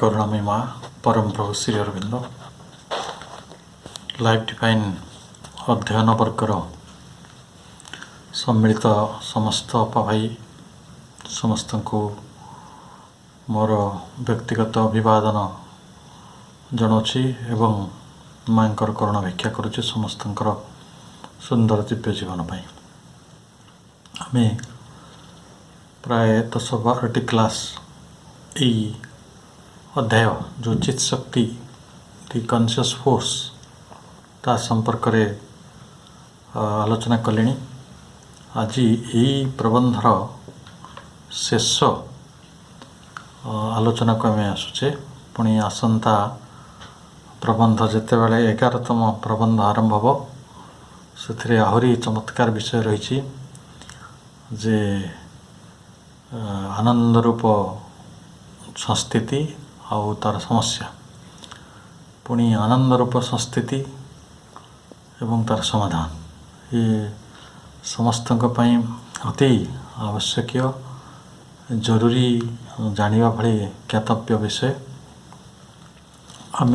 करुणामयी माँ परम प्रभु Shri Arvind life divine अध्ययन वर्गर सम्मिलित समस्त अपा भाई समस्त को मोर व्यक्तिगत अभिवादन जनावि एवं माँ करुणा व्याख्या करुच्ची समस्त सुंदर दिव्य जीवन पाई आम प्राय 10-12 क्लास यही अध्याय जो चित शक्ति दि कॉन्शियस फोर्स ता संपर्क रे आलोचना कले। आज यही प्रबंधर शेष आलोचना को आम आसुचे पुणी आसंता प्रबंध जिते बड़े 11तम प्रबंध आरंभ हम से आहरी चमत्कार विषय रही जे आनंद रूप संस्थिति आउ तार समस्या पुणी आनंद रूप संस्थिति एवं तार समाधान ये समस्त अति आवश्यक जरूरी जानिबा भली ज्ञातव्य विषय। आम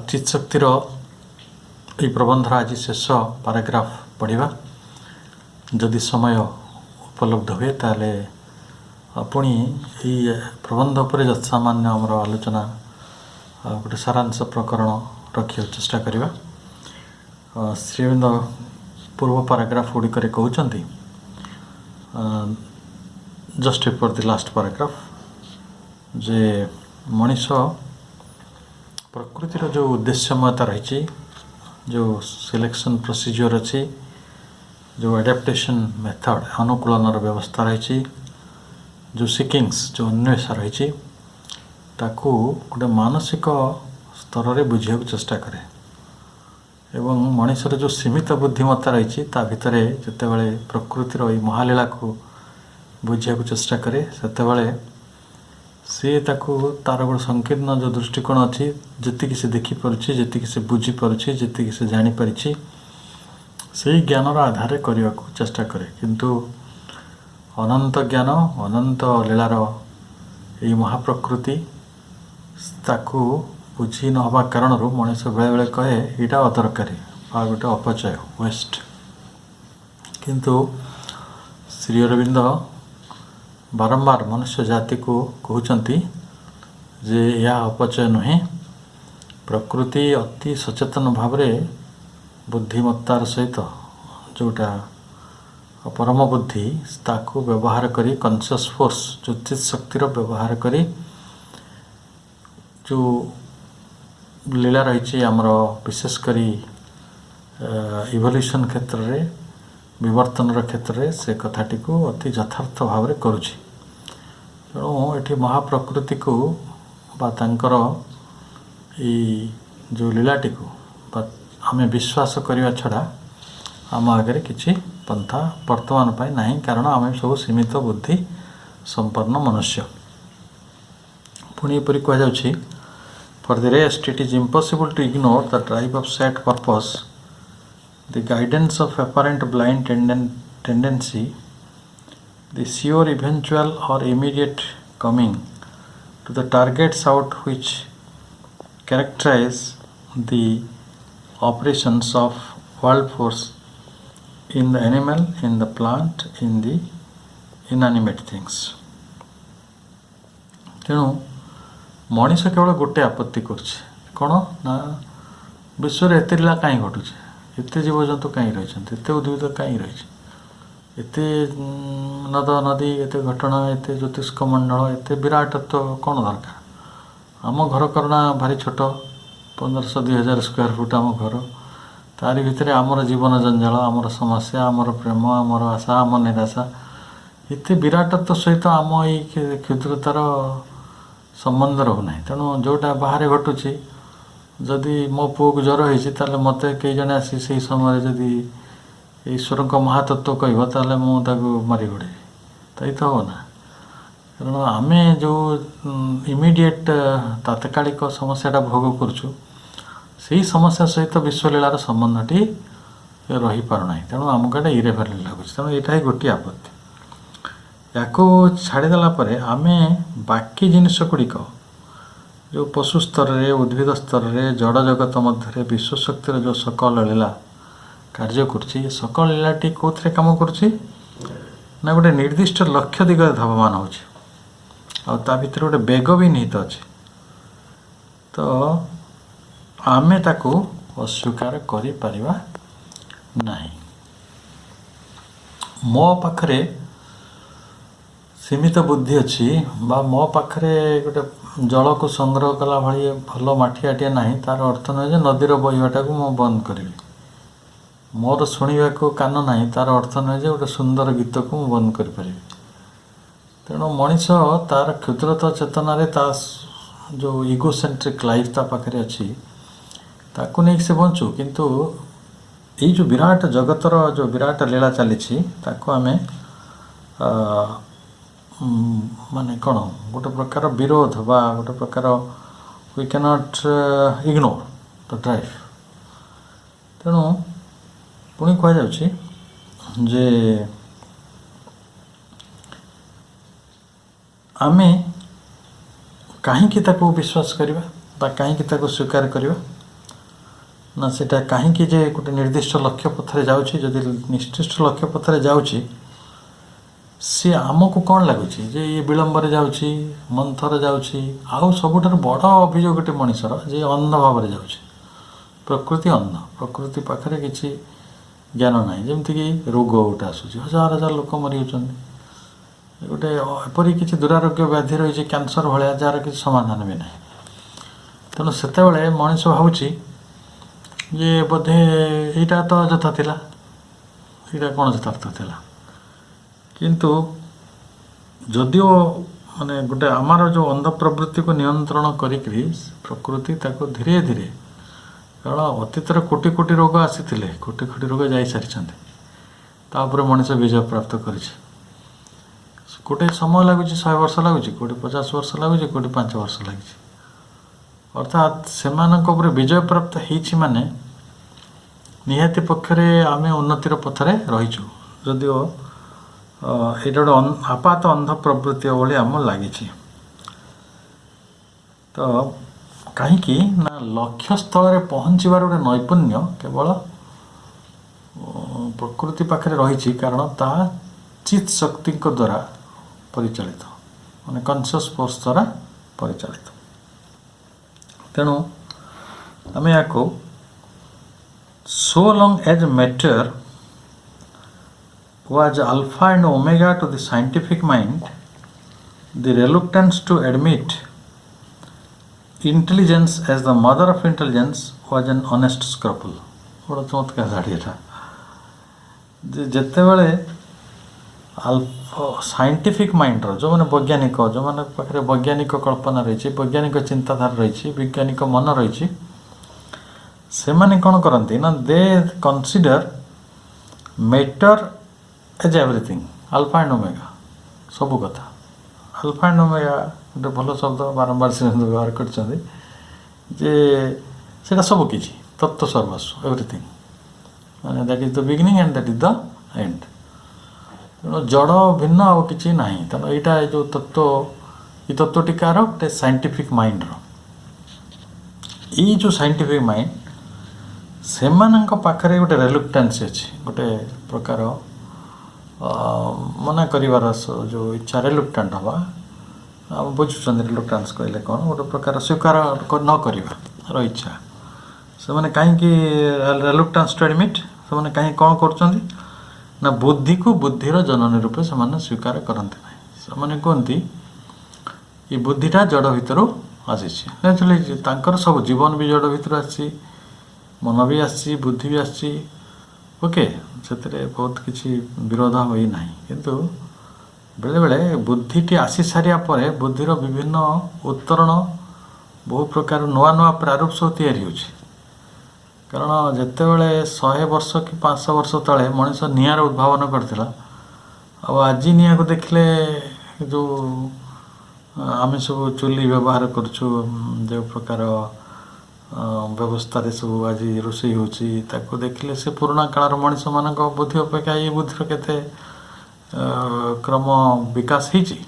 चित शक्तिर ये प्रबंधर आज शेष पैराग्राफ पढ़ा जदि समय उपलब्ध हुए ताले पुणी ये प्रबंध पर यथासामान्य आमर आलोचना गोटे सारांश प्रकरण रखा चेष्टा करवा। श्रीअरविंद पूर्व पैराग्राफ गुड़िक कहते just before the last paragraph जे मनीष प्रकृतिर जो उद्देश्यमयता रही जो सिलेक्शन प्रोसीजर अच्छी जो एडेप्टेशन मेथड अनुकूलनर व्यवस्था रही जो सिकिंग्स जो अन्वेषा रही ताकू गोटे मानसिक स्तर में बुझा चेष्टा करे एवं मनीषर जो सीमित बुद्धिमत्ता रही भितर जिते बड़े प्रकृतिर ये महालीला को बुझा चेष्टा करे सेते सी ताकू तार गोटे संकीर्ण जो दृष्टिकोण अच्छी जी से देखिपे जी से बुझीपे जी से जानीपारी से ज्ञानर आधार करने को चेष्टा करे किंतु अनंत ज्ञान अनंत लीलार यही महाप्रकृति ताकू बुझी नवा कारण मनीष बेले बेले कहे यहाँ अदरकारी आ गोटे अपचय वेस्ट किंतु श्री अरविंद बारंबार मनुष्य जाति को कहते जे यह अपचय नुहे प्रकृति अति सचेतन भाव बुद्धिमत्तार सहित जोटा परम बुद्धि ताकू व्यवहार करी कॉन्शियस फोर्स जो चित शक्तिर व्यवहार करी जो लीला रही आमर विशेष करी इवोल्यूशन क्षेत्र में विवर्तन क्षेत्र में से कथाटी को अति यथार्थ भाव में करुछि। तेणु ये महाप्रकृति को बांकर जो लीलाटी को आम विश्वास करने छड़ा आम आगे किसी पंथा वर्तमान पाई नहीं कारण आम सब सीमित बुद्धि संपन्न मनुष्य। पुणी एपरी कहुच्छी for the rest it is impossible to ignore the drive of set purpose the guidance of apparent blind tendency the sure eventual or immediate coming to the targets out which characterise the operations of world force in the animal, in the plant, in the inanimate things. तेणु मनीष केवल गोटे आपत्ति कौन ना विश्व एत लीला कहीं घटुचे एत जीवजंतु कहीं रही एत उद्भिद कहीं रही एत नद नदी एत घटना एत ज्योतिष्क मंडल एत विराटत्व कौन दरकार आम घर करना भारी छोट 1500-2000 स्क्वायर फुट आम घर तारी भितर आमर जीवन जंजाल आमर समस्या आमर प्रेम आमर आशा आम निराशा इतने विराटत्व सहित आम ये क्षुद्रतार संबंध रोना तेणु जोटा बाहर घटुची जदि मो पुओ को ज्वर हो मत कई जन आसी से समय जदि ईश्वर महातत्व कह मुझे मारी गोड़े तो हम ना कारण आम जो इमिडिएट तात्कालिक समस्याटा भोग करुचु से समस्या सहित विश्वलीलार संबंधटी रही पारना तेणु आमको ये इरेभरेंट लगुच तेणु यहाँ गोटे आपत्ति या छाड़देला आम बाकी जिनस गुड़िक जो पशु स्तर रे उद्भिद स्तर रे जड़ जगत मध्य विश्वशक्तिर जो सकल लीला कार्य करुच्ची सकल लीलाटी कौन काम करुच्ची ना गोटे निर्दिष्ट लक्ष्य दिगरे धावमान हो भीतर गोटे बेग भी निहित अच्छे तो आमे ताकू अस्वीकार करि परिबा नहीं। मो पाखरे सीमित बुद्धि अच्छी बा मो पाखरे गोटे जल को संग्रह कला भाई भल माठियाटिया नहीं तार अर्थ नहीं जे नदीर बहवाटा को मु बंद करी मोर शुणा को कान नहीं तार अर्थ नहीं जे गोटे सुंदर गीत को मु बंद कर पारि। तेणु मनीष तार क्षुद्रता चेतना रे ता जो इगोसेंट्रिक लाइफ ता पाखरे अच्छी ताकू नहीं से बंचु किंतु ये जो विराट जगतर जो विराट लीला चली ताकू आमे माने कौन गोटे प्रकार विरोध बा गोटे प्रकार we can not ignore the drive. तेणु पुणी कह जाउछि जे आमे काहींकि ताकू विश्वास करिबा बा काहींकि ताकू स्वीकार करिबा ना सेटा काहींकि जे गोटे निर्दिष्ट लक्ष्य पथरे जाउछि जदि निर्दिष्ट लक्ष्य पथरे जाउछि सी आमको कौन लगुच जे ये विलंबर जाउछि मंथर जाउछि आउ सबुठार बड़ अभियोग गोटे मनीषर जे अंध भाव में जाउछि प्रकृति अंध प्रकृति पाखरे किछि ज्ञान नाही जेमति कि रोग गोटे आसुछि हजार हजार लोक मरी होचନ୍ତି गोटे एपरि किछि दुरारोग्य व्याधि रही कैंसर भाया जार किछि समाधान भी नाही। तेणु सेतेबेले मनीष भावुछि जे बोधे एटा तो यथा थिला एटा कोन यथार्थ थिला किंतु जदिओ माने गोटे आमार जो अंध प्रवृत्ति को नियंत्रण करिकरी प्रकृति ताको धीरे धीरे कारण अतीतर कोटि कोटि रोग आसीथिले कोटि कोटि रोग जाई सारिछन्ते तापर मनीष विजय प्राप्त करिछि गोटे समय लगुच 100 वर्ष लगुच कोटी 50 वर्ष लगुच कोटी 5 वर्ष लगी अर्थात सेमानक उपरे विजय प्राप्त होइछि माने निहाती पक्षरे आमे उन्नतिर पथरे रहिछु जदिओ ये गोटे आपात अंध प्रवृत्ति भाई आम लगी। तो कहीं ना लक्ष्य स्थल में पहुँचबार गोटे नैपुण्य केवल प्रकृति पाखे रही कारण ता चित शक्ति द्वारा परिचालित माने कॉन्शियस फोर्स द्वारा परिचालित। तेणु आम या so long as matter was alpha and omega to the scientific mind, the reluctance to admit intelligence as the mother of intelligence was an honest scruple. बड़ा चमत्कार झाड़ी था जिते बड़े साइंटिफिक माइंड जो मैंने वैज्ञानिक जो मैंने पाखे वैज्ञानिक कल्पना रही वैज्ञानिक चिंताधारा रही वैज्ञानिक मन रही से माने कौन करती ना they consider matter as everything alpha and omega सबू कथा अल्फा एंड ओमेगा गोटे भल शब्द बारंबार से व्यवहार कर सब किसी तत्व सर्वस्व एवरीथिंग माने that is the beginning and that is the end. तेणु जड़ भिन्न आउ कि ना तेणु यहाँ जो तत्व ये तत्वटी कार गोटे साइंटिफिक माइंड रो जो साइंटिफिक माइंड से पाखे गोटे रेलुक्टेंसी अच्छी गोटे प्रकार मना कर जो इच्छा रेलुक्टेंट हवा बुझुं रेलुक्टेंस कहले कौन गोटे प्रकार स्वीकार न कर इच्छा से मैंने कहीं रेलुक्टेंस टू एडमिट से मैंने कहीं कौन कर ना बुद्धि को बुद्धिर जननी रूपे से स्वीकार करते ना से कहती ये बुद्धिटा जड़ भितर आसी सब जीवन भी जड़ भितर आसी मन भी आसी बुद्धि भी आसी ओके से बहुत किसी विरोध होई ना किंतु बेले बेले बुद्धिटी आसी सारिया परे बुद्धिर विभिन्न उत्तरण बहु प्रकार नुआ नुआ प्रारूप सब तैयारी होछि कारण जिते बड़े 100 वर्ष कि 500 वर्ष तले मनीष निआर उद्भावन करथिला आज निआ को देखले जो आम सब चुली व्यवहार करछु जो प्रकार व्यवस्था सब आज रोषे हो देखिले से पुराणा कालर मनीष मान बुद्धि अपेक्षा ये बुद्धिर केते क्रम विकास होती।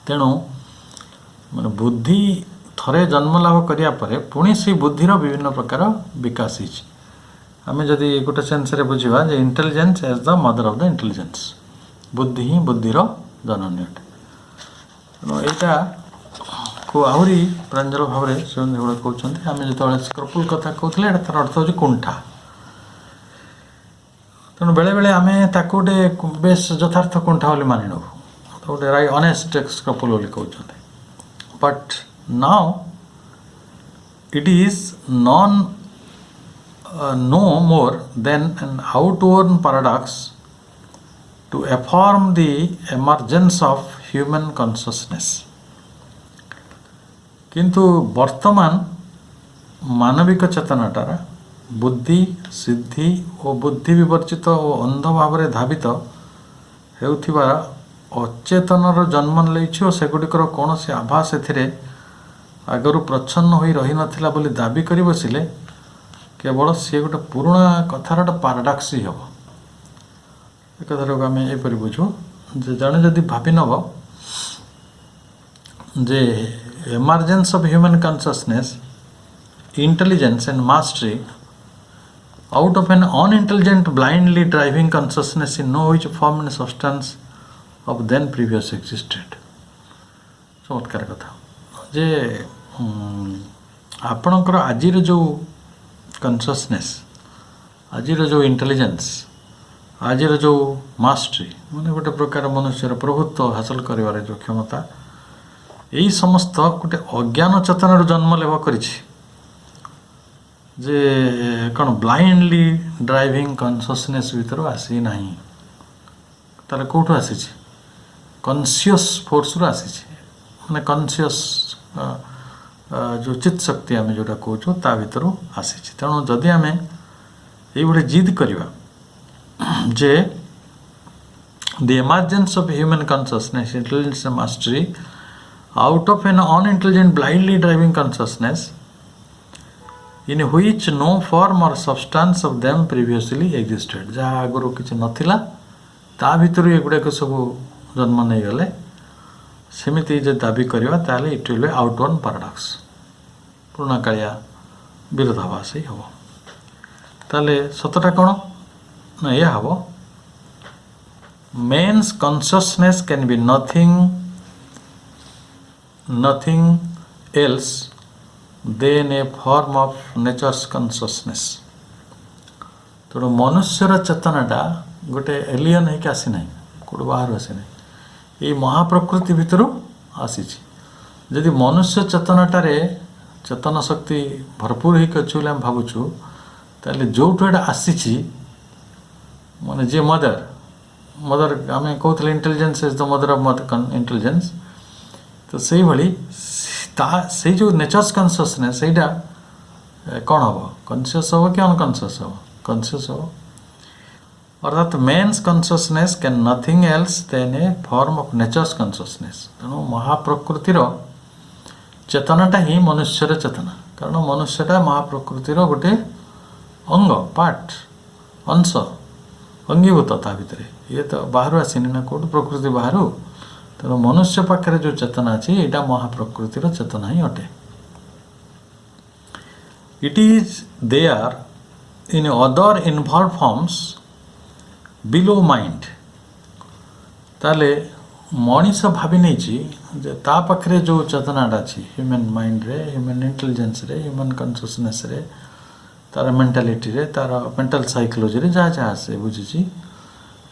तेणु ମାନେ ବୁଦ୍ଧି ଥରେ ଜନ୍ମ ଲାଭ କରିବା ପରେ ପୁଣି ସେଇ ବୁଦ୍ଧିର ବିଭିନ୍ନ ପ୍ରକାର ବିକାଶ ହେଇଛି। ଆମେ ଯଦି ଗୋଟେ ସେନ୍ସରେ ବୁଝିବା ଯେ intelligence age the mother of the intelligence, ବୁଦ୍ଧି ହିଁ ବୁଦ୍ଧିର ଜନନୀ ଅଟେ। ତେଣୁ ଏଇଟାକୁ ଆହୁରି ପ୍ରାଞ୍ଜଳ ଭାବରେ ସେଗୁଡ଼ା କହୁଛନ୍ତି। ଆମେ ଯେତେବେଳେ ସ୍କ୍ରପୁଲ କଥା କହୁଥିଲେ ଏଇଟା ତାର ଅର୍ଥ ହେଉଛି କୁଣ୍ଠା। ତେଣୁ ବେଳେବେଳେ ଆମେ ତାକୁ ଗୋଟେ ବେଶ ଯଥାର୍ଥ କୁଣ୍ଠା ବୋଲି ମାନି ନେଉ, ଗୋଟେ ଅନେଷ୍ଟ ସ୍କ୍ରପୁଲ ବୋଲି କହୁଛନ୍ତି। But now it is no more than an outworn paradox to affirm the emergence of human consciousness. କିନ୍ତୁ ବର୍ତ୍ତମାନ ମାନବିକ ଚେତନାଟାର ବୁଦ୍ଧି ସିଦ୍ଧି ଓ ବୁଦ୍ଧି ବିବର୍ଜିତ ଓ ଅନ୍ଧ ଭାବରେ ଧାବିତ ହେଉଥିବା ଅଚେତନର ଜନ୍ମ ନେଇଛି ଓ ସେଗୁଡ଼ିକର କୌଣସି ଆଭାସ ଏଥିରେ ଆଗରୁ ପ୍ରଚ୍ଛନ୍ନ ହୋଇ ରହିନଥିଲା ବୋଲି ଦାବି କରି ବସିଲେ କେବଳ ସିଏ ଗୋଟେ ପୁରୁଣା କଥାର ଗୋଟେ ପାରାଡକ୍ସ ହିଁ ହେବ। ଏ କଥାଟାକୁ ଆମେ ଏପରି ବୁଝୁ ଯେ ଜଣେ ଯଦି ଭାବି ନେବ ଯେ emergence of human consciousness, intelligence and mastery out of an unintelligent blindly driving consciousness in no which form and substance of then previous existed। ଚମତ୍କାର କଥା ଯେ ଆପଣଙ୍କର ଆଜିର ଯେଉଁ କନସିୟସନେସ୍, ଆଜିର ଯେଉଁ ଇଣ୍ଟେଲିଜେନ୍ସ, ଆଜିର ଯେଉଁ ମାଷ୍ଟରୀ, ମାନେ ଗୋଟେ ପ୍ରକାର ମନୁଷ୍ୟର ପ୍ରଭୁତ୍ୱ ହାସଲ କରିବାର ଯେଉଁ କ୍ଷମତା, ଏଇ ସମସ୍ତ ଗୋଟେ ଅଜ୍ଞାନ ଚେତନାରୁ ଜନ୍ମ ଲାଭ କରିଛି। ଯେ କ'ଣ ବ୍ଲାଇଣ୍ଡଲି ଡ୍ରାଇଭିଂ କନସିୟସନେସ୍ ଭିତରୁ ଆସିନାହିଁ, ତାହେଲେ କେଉଁଠୁ ଆସିଛି? କନସିୟସ୍ ଫୋର୍ସରୁ ଆସିଛି। ମାନେ କନସିୟସ୍ ଯେଉଁ ଚିତ୍ ଶକ୍ତି ଆମେ ଯେଉଁଟା କହୁଛୁ ତା ଭିତରୁ ଆସିଛି। ତେଣୁ ଯଦି ଆମେ ଏଇଭଳି ଜିଦ୍ କରିବା ଯେ the emergence of human consciousness, intelligence and mastery out of an unintelligent blindly driving consciousness in which no form or substance of them previously existed, ଯାହା ଆଗରୁ କିଛି ନଥିଲା ତା ଭିତରୁ ଏଗୁଡ଼ାକ ସବୁ ଜନ୍ମ ନେଇଗଲେ, ସେମିତି ଯଦି ଦାବି କରିବା ତାହେଲେ ଇଟ୍ ୱିଲ୍ ବି ଆଉଟୱନ୍ ପାରାଡକ୍ସ, ପୁରୁଣା କାଳିଆ ବିରୋଧାଭାସୀ ହେବ। ତାହେଲେ ସତଟା କ'ଣ ନା ଏଇଆ ହେବ, man's consciousness can be nothing else than a form of nature's consciousness। ତେଣୁ ମନୁଷ୍ୟର ଚେତନାଟା ଗୋଟେ ଏଲିୟନ୍ ହେଇକି ଆସିନାହିଁ, କେଉଁଠୁ ବାହାରୁ ଆସିନାହିଁ, ଏଇ ମହାପ୍ରକୃତି ଭିତରୁ ଆସିଛି। ଯଦି ମନୁଷ୍ୟ ଚେତନାଟାରେ ଚେତନ ଶକ୍ତି ଭରପୁର ହେଇକି ଅଛି ବୋଲି ଆମେ ଭାବୁଛୁ, ତାହେଲେ ଯେଉଁଠୁ ଏଇଟା ଆସିଛି, ମାନେ ଯିଏ ମଦର ଆମେ କହୁଥିଲେ intelligence is the mother of intelligence, ତ ସେଇଭଳି ସେଇ ଯେଉଁ ନେଚର୍ସ କନସିୟସନେସ୍ ସେଇଟା କ'ଣ ହେବ? କନସିୟସ୍ ହେବ କି ଅନକନସିୟସ୍ ହେବ? କନସିୟସ୍ ହେବ। ଅର୍ଥାତ୍ means consciousness can nothing else than a form of nature's consciousness. ତେଣୁ ମହାପ୍ରକୃତିର ଚେତନାଟା ହିଁ ମନୁଷ୍ୟର ଚେତନା, କାରଣ ମନୁଷ୍ୟଟା ମହାପ୍ରକୃତିର ଗୋଟେ ଅଙ୍ଗ, ପାର୍ଟ, ଅଂଶ, ଅଙ୍ଗୀଭୂତ ତା ଭିତରେ। ଇଏ ତ ବାହାରୁ ଆସିନି ନା କେଉଁଠୁ, ପ୍ରକୃତି ବାହାରୁ। ତେଣୁ ମନୁଷ୍ୟ ପାଖରେ ଯେଉଁ ଚେତନା ଅଛି ଏଇଟା ମହାପ୍ରକୃତିର ଚେତନା ହିଁ ଅଟେ। It is there in other involve forms below mind. ତାହେଲେ ମଣିଷ ଭାବି ନେଇଛି ଯେ ତା ପାଖରେ ଯେଉଁ ଚେତନାଟା ଅଛି ହ୍ୟୁମାନ୍ ମାଇଣ୍ଡରେ, ହ୍ୟୁମାନ୍ ଇଣ୍ଟେଲିଜେନ୍ସରେ, ହ୍ୟୁମାନ୍ କନସିୟସନେସ୍ରେ, ତାର ମେଣ୍ଟାଲିଟିରେ, ତାର ମେଣ୍ଟାଲ ସାଇକୋଲୋଜିରେ ଯାହା ଯାହା ସେ ବୁଝିଛି,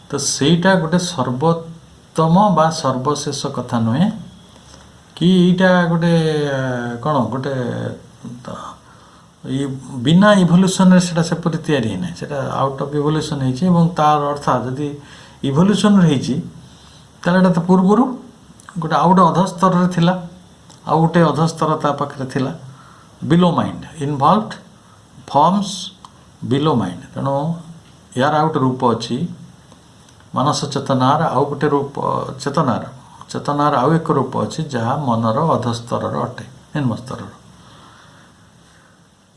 ତ ସେଇଟା ଗୋଟେ ସର୍ବୋତ୍ତମ ବା ସର୍ବଶେଷ କଥା ନୁହେଁ କି ଏଇଟା ଗୋଟେ କ'ଣ ଗୋଟେ ବିନା ଇଭଲ୍ୟୁସନରେ ସେଇଟା ସେପରି ତିଆରି ହେଇନାହିଁ, ସେଇଟା ଆଉଟ୍ ଅଫ୍ ଇଭଲ୍ୟୁସନ୍ ହେଇଛି। ଏବଂ ତାର ଅର୍ଥାତ୍ ଯଦି ଇଭଲ୍ୟୁସନ୍ରୁ ହେଇଛି ତାହେଲେ ଏଇଟା ତ ପୂର୍ବରୁ ଗୋଟେ ଆଉ ଗୋଟେ ଅଧସ୍ତରରେ ଥିଲା, ଆଉ ଗୋଟେ ଅଧସ୍ତର ତା ପାଖରେ ଥିଲା, below mind, involved forms below mind. ତେଣୁ ଏହାର ଆଉ ଗୋଟେ ରୂପ ଅଛି, ମାନସ ଚେତନାର ଆଉ ଗୋଟେ ରୂପ, ଚେତନାର ଆଉ ଏକ ରୂପ ଅଛି ଯାହା ମନର ଅଧସ୍ତରର ଅଟେ, ନିମ୍ନସ୍ତରର।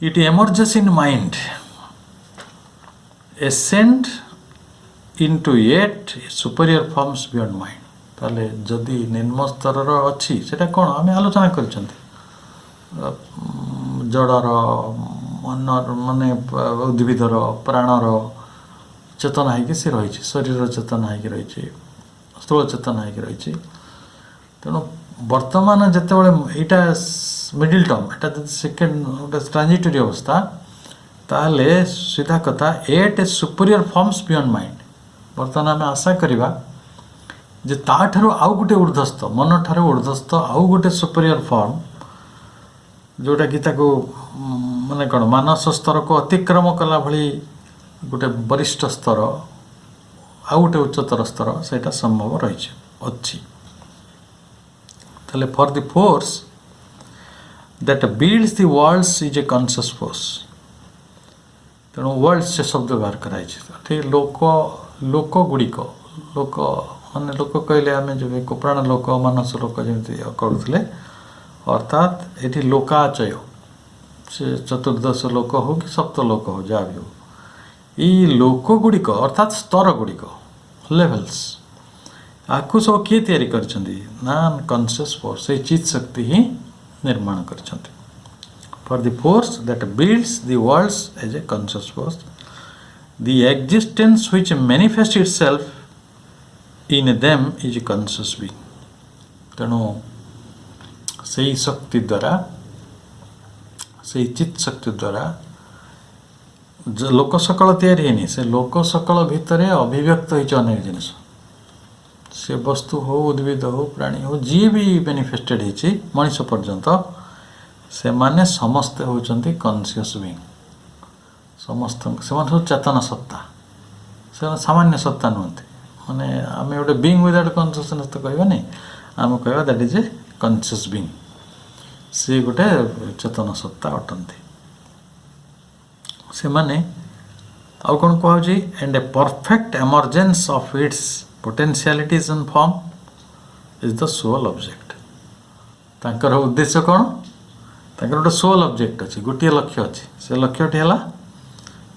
It emerges in mind, ascend into yet superior forms beyond mind। ତ ताले जदि निम्न स्तर अच्छी सेटा कौन आम आलोचना कर जड़र माने उद्भिदर प्राणर चेतना है सी रही शरीर चेतना है रही स्थूल चेतना है रही तेणु वर्तमान जिते यहाँ मिडिल टर्म यहाँ सेकेंड गोटे ट्रांजिटरी अवस्था ताले सीधा कथा एट ए सुपीरियर फॉर्म्स बियॉन्ड माइंड बर्तमान आम आशा करवा जे ताठारू आउ गोटे ऊर्ध्वस्त मन ठारू ऊर्ध्वस्त आउ गोटे सुपीरियर फॉर्म जोटा कि माने कौन मानस स्तर को अतिक्रम कला भली गोटे वरिष्ठ स्तर आउ गोटे उच्चतर स्तर सेटा संभव रही अच्छी ताले for the force that builds the worlds is a conscious force तेणु वर्ल्ड से शब्द व्यवहार कराई लोक लोक गुड़िक लोक माने लोक कहले आम जो प्राण लोक मानस लोक जमी करुले अर्थात ये लोकाचय से चतुर्दश लोक हो कि सप्त लोक हो जहाँ भी हो ये लोक गुड़िक अर्थात स्तर गुड़िक लेवल्स आपको सब किए तैयारी कर कॉन्शियस फोर्स ये चित शक्ति ही निर्माण कर for the force that builds the worlds as a conscious force, the existence which manifests itself in them is a conscious being. तेणु से शक्ति द्वारा से चित शक्ति द्वारा लोक सकल तैयारी है से लोक सकल भितर अभिव्यक्त होती अनेक जिनिस से वस्तु हो उद्भिद हो प्राणी हो जी भी बेनिफेस्टेड होती मनीष पर्यंत से माने समस्ते होचंती कॉन्शियस बीइंग समस्त से माने चेतन सत्ता से सामान्य सत्ता नुहंती माने आम गोटे बीइंग विदाउट कॉन्शियसनेस तो कहबा नहीं आम कहबा that is a conscious being से गोटे चेतन सत्ता अटंती से माने आउ कौन कहूँ and a perfect emergence of its potentialities in form is the sole object तांकर उद्देश्य कौन तांकर गोटे सोल ऑब्जेक्ट अच्छी गोटे लक्ष्य अच्छी से लक्ष्यटी है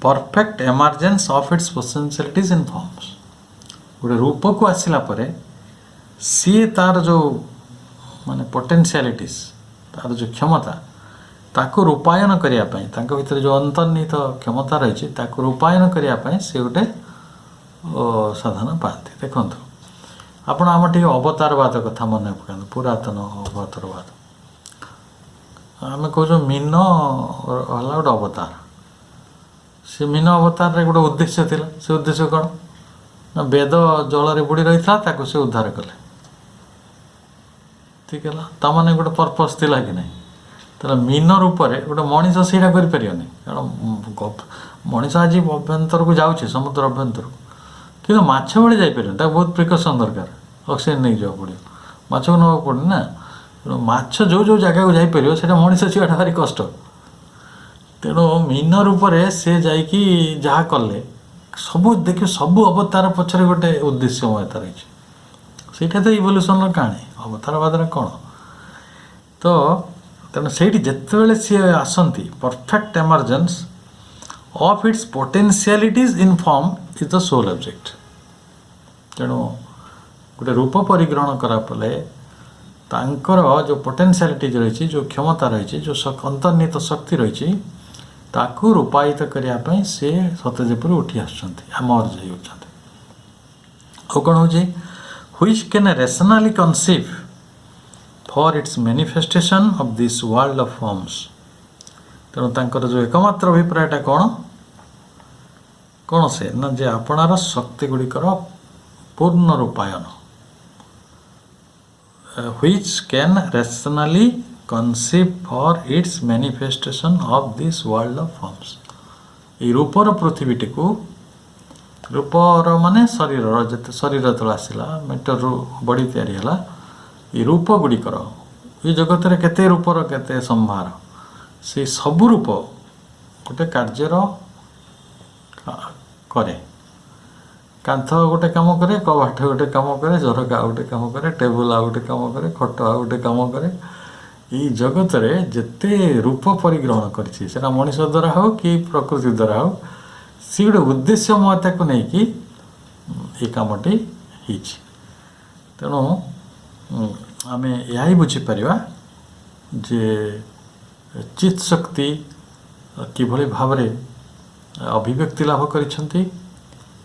perfect emergence of its potentialities in forms गोटे रूप को आसला परे सी तार जो माने पोटेंशियलिटीज तार जो क्षमता ताको रूपायन करने तांको भीतर जो अंतर्निहित क्षमता रही ताको रूपायन करने से गोटे साधन पाती देखो आपण आम टे अवतारवाद कथा मन पका पुरातन अवतारवाद आम कह मीन है गोटे अवतार से मीन अवतार रे गोटे उद्देश्य थिला से उद्देश्य कौन ना वेद जल बुड़ी रही था से उद्धार कले ठीक है ताने गोटे पर्पस थिला कि नहीं तेल मीन रूप से गोटे मनीष से करें कारण मनीष आज अभ्यंतर को जाऊे समुद्र अभ्यंतर कि माछ भले जापर बहुत प्रिकसन दरकार ऑक्सीजन नहीं जावा पड़ो माछ को नाक पड़े ना तेणु माछ जो जो जगह को जापर से मनीष जीवाटा भारी कष्ट तेणु मीन रूप से जहाँ कले सब देख सब अवतार पछरे गोटे उद्देश्यमयता रही ସେଇଟା ତ ଇଭଲ୍ୟୁସନର କାହାଣୀ ଅବତାରବାଦର କ'ଣ ତ ତେଣୁ ସେଇଠି ଯେତେବେଳେ ସିଏ ଆସନ୍ତି perfect emergence of its potentialities in form is the soul object ତେଣୁ ଗୋଟେ ରୂପ ପରିଗ୍ରହଣ କରା ପରେ ତାଙ୍କର ଯେଉଁ ପୋଟେନ୍ସିଆଲିଟିଜ୍ ରହିଛି ଯେଉଁ କ୍ଷମତା ରହିଛି ଯେଉଁ ଅନ୍ତର୍ନିହିତ ଶକ୍ତି ରହିଛି ତାକୁ ରୂପାୟିତ କରିବା ପାଇଁ ସେ ସତେ ଯେପରି ଉଠି ଆସୁଛନ୍ତି ଆମର୍ଜ ହେଉଛନ୍ତି ଆଉ କ'ଣ ହେଉଛି which can rationally conceive for its manifestation of this world of forms तेणु तांकर जो एकमात्र अभिप्रायटा कौन से ना जे आपणार शक्ति गुड़िकर पूर्ण Rupayan which can rationally conceive for its manifestation of this world of forms ये रूपर पृथ्वीटी को रूपर माने शरीर जिते शरीर तले आसला मेटर बड़ी तैयारी है ये रूप गुड़िकर ये जगत में केते रूपर केते संभार से सबू रूप गोटे कार्यर करे कांथ गोटे कम करे कबाट गोटे कम करे झरका गोटे कम करे टेबुल आ गोटे कम करे खट आ गोटे कम करे ये जगत में जिते रूप परिग्रहण कर मनीष द्वारा हो कि प्रकृति द्वारा हो सी गोटे उद्देश्यमयता को लेकिन ये कमटी ତେଣୁ ଆମେ ଏହା ହିଁ ବୁଝିପାରିବା ଯେ ଚିତ୍ ଶକ୍ତି କିଭଳି ଭାବରେ ଅଭିବ୍ୟକ୍ତି ଲାଭ କରିଛନ୍ତି,